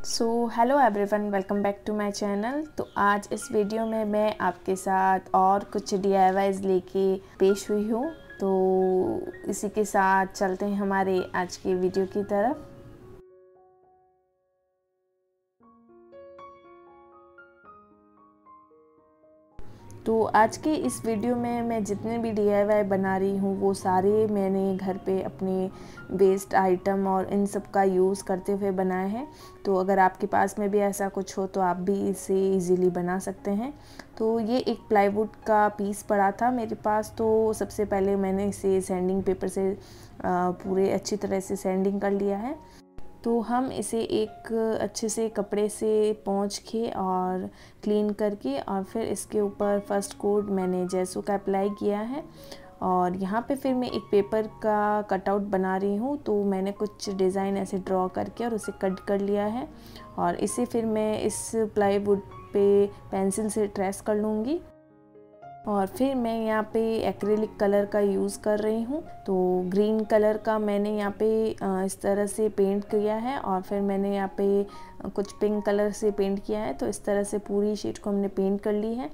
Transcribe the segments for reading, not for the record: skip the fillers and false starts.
Hello everyone, welcome back to my channel. तो आज इस वीडियो में मैं आपके साथ और कुछ DIYs लेके पेश हुई हूँ। तो इसी के साथ चलते हैं हमारे आज के वीडियो की तरफ। तो आज के इस वीडियो में मैं जितने भी DIY बना रही हूँ वो सारे मैंने घर पे अपने वेस्ट आइटम और इन सब का यूज़ करते हुए बनाए हैं। तो अगर आपके पास में भी ऐसा कुछ हो तो आप भी इसे इजीली बना सकते हैं। तो ये एक प्लाईवुड का पीस पड़ा था मेरे पास। तो सबसे पहले मैंने इसे सैंडिंग पेपर से पूरे अच्छी तरह से सैंडिंग कर लिया है। तो हम इसे एक अच्छे से कपड़े से पोंछ के और क्लीन करके और फिर इसके ऊपर फर्स्ट कोट मैंने जेसो का अप्लाई किया है। और यहाँ पे फिर मैं एक पेपर का कटआउट बना रही हूँ। तो मैंने कुछ डिज़ाइन ऐसे ड्रॉ करके और उसे कट कर लिया है और इसे फिर मैं इस प्लाईवुड पे पेंसिल से ट्रेस कर लूँगी। और फिर मैं यहाँ पे एक्रेलिक कलर का यूज़ कर रही हूँ। तो ग्रीन कलर का मैंने यहाँ पे इस तरह से पेंट किया है और फिर मैंने यहाँ पे कुछ पिंक कलर से पेंट किया है। तो इस तरह से पूरी शीट को हमने पेंट कर ली है।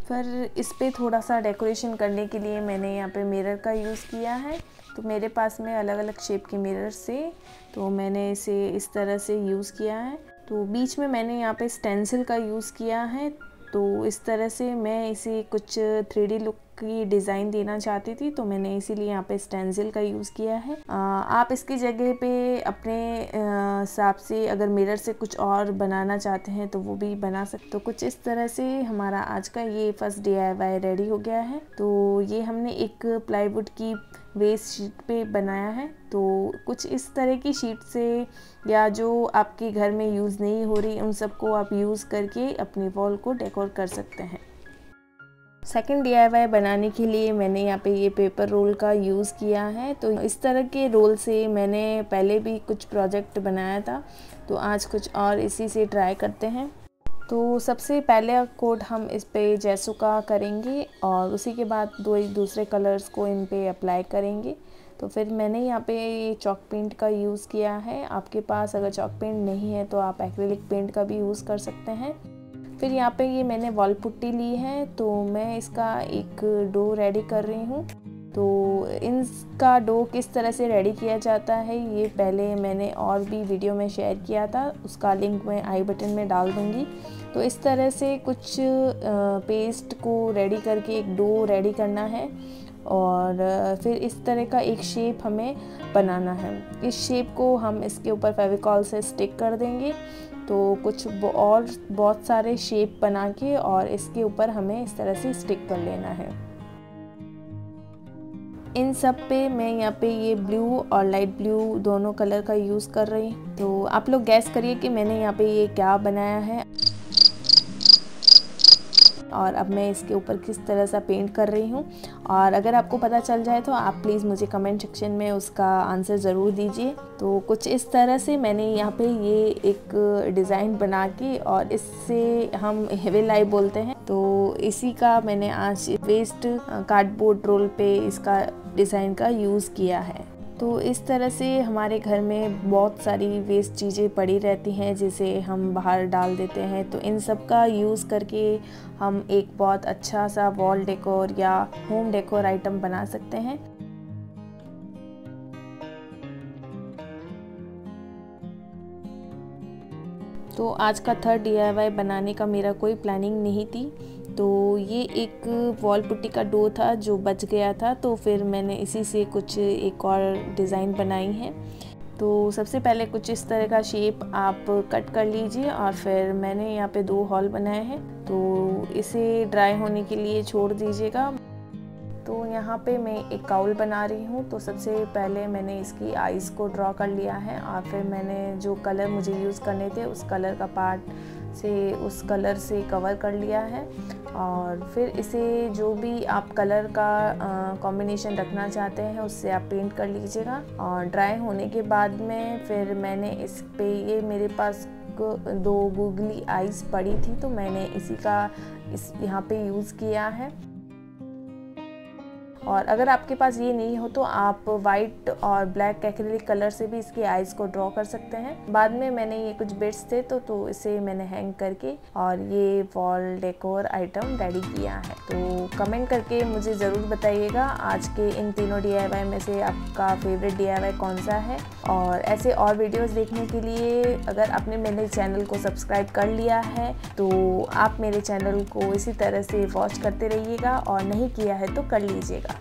फिर इस पे थोड़ा सा डेकोरेशन करने के लिए मैंने यहाँ पे मिरर का यूज़ किया है। तो मेरे पास में अलग अलग शेप के मिरर से तो मैंने इसे इस तरह से यूज़ किया है। तो बीच में मैंने यहाँ पे स्टेंसिल का यूज़ किया है। तो इस तरह से मैं इसे कुछ 3D लुक की डिज़ाइन देना चाहती थी, तो मैंने इसीलिए यहाँ पे स्टेंसिल का यूज़ किया है। आप इसकी जगह पे अपने हिसाब से अगर मिरर से कुछ और बनाना चाहते हैं तो वो भी बना सकते हो। कुछ इस तरह से हमारा आज का ये फर्स्ट DIY रेडी हो गया है। तो ये हमने एक प्लाईवुड की वेस्ट शीट पे बनाया है। तो कुछ इस तरह की शीट से या जो आपके घर में यूज़ नहीं हो रही उन सबको आप यूज़ करके अपनी वॉल को डेकोर कर सकते हैं। सेकंड DIY बनाने के लिए मैंने यहाँ पे ये पेपर रोल का यूज़ किया है। तो इस तरह के रोल से मैंने पहले भी कुछ प्रोजेक्ट बनाया था, तो आज कुछ और इसी से ट्राई करते हैं। तो सबसे पहले कोट हम इस पे जेसो का करेंगे और उसी के बाद दूसरे कलर्स को इन पे अप्लाई करेंगे। तो फिर मैंने यहाँ पे ये चॉक पेंट का यूज़ किया है। आपके पास अगर चॉक पेंट नहीं है तो आप एक्रेलिक पेंट का भी यूज़ कर सकते हैं। फिर यहाँ पे ये मैंने वॉल पुट्टी ली है। तो मैं इसका एक डो रेडी कर रही हूँ। तो इनका डो किस तरह से रेडी किया जाता है ये पहले मैंने और भी वीडियो में शेयर किया था, उसका लिंक मैं आई बटन में डाल दूँगी। तो इस तरह से कुछ पेस्ट को रेडी करके एक डो रेडी करना है और फिर इस तरह का एक शेप हमें बनाना है। इस शेप को हम इसके ऊपर फेविकॉल से स्टिक कर देंगे। तो कुछ और बहुत सारे शेप बना के और इसके ऊपर हमें इस तरह से स्टिक कर लेना है। इन सब पे मैं यहाँ पे ये ब्लू और लाइट ब्लू दोनों कलर का यूज़ कर रही हूँ। तो आप लोग गैस करिए कि मैंने यहाँ पे ये क्या बनाया है और अब मैं इसके ऊपर किस तरह सा पेंट कर रही हूँ। और अगर आपको पता चल जाए तो आप प्लीज़ मुझे कमेंट सेक्शन में उसका आंसर ज़रूर दीजिए। तो कुछ इस तरह से मैंने यहाँ पे ये एक डिज़ाइन बना के और इससे हम हेवी लाई बोलते हैं। तो इसी का मैंने आज वेस्ट कार्डबोर्ड रोल पे इसका डिज़ाइन का यूज़ किया है। तो इस तरह से हमारे घर में बहुत सारी वेस्ट चीज़ें पड़ी रहती हैं जिसे हम बाहर डाल देते हैं। तो इन सब का यूज़ करके हम एक बहुत अच्छा सा वॉल डेकोर या होम डेकोर आइटम बना सकते हैं। तो आज का थर्ड DIY बनाने का मेरा कोई प्लानिंग नहीं थी। तो ये एक वॉल पुट्टी का डो था जो बच गया था, तो फिर मैंने इसी से कुछ एक और डिज़ाइन बनाई है। तो सबसे पहले कुछ इस तरह का शेप आप कट कर लीजिए और फिर मैंने यहाँ पे 2 हॉल बनाए हैं। तो इसे ड्राई होने के लिए छोड़ दीजिएगा। तो यहाँ पे मैं एक काउल बना रही हूँ। तो सबसे पहले मैंने इसकी आइज़ को ड्रॉ कर लिया है और फिर मैंने जो कलर मुझे यूज़ करने थे उस कलर का पार्ट से उस कलर से कवर कर लिया है। और फिर इसे जो भी आप कलर का कॉम्बिनेशन रखना चाहते हैं उससे आप पेंट कर लीजिएगा। और ड्राई होने के बाद में फिर मैंने इस पे ये मेरे पास 2 गूगली आइज़ पड़ी थी, तो मैंने इसी का यहाँ पे यूज़ किया है। और अगर आपके पास ये नहीं हो तो आप वाइट और ब्लैक एक्रिलिक कलर से भी इसकी आईज को ड्रॉ कर सकते हैं। बाद में मैंने ये कुछ बिट्स थे तो इसे मैंने हैंग करके और ये वॉल डेकोर आइटम रेडी किया है। तो कमेंट करके मुझे ज़रूर बताइएगा आज के इन तीनों DIY में से आपका फेवरेट DIY कौन सा है। और ऐसे और वीडियोस देखने के लिए अगर आपने मेरे चैनल को सब्सक्राइब कर लिया है तो आप मेरे चैनल को इसी तरह से वॉच करते रहिएगा, और नहीं किया है तो कर लीजिएगा।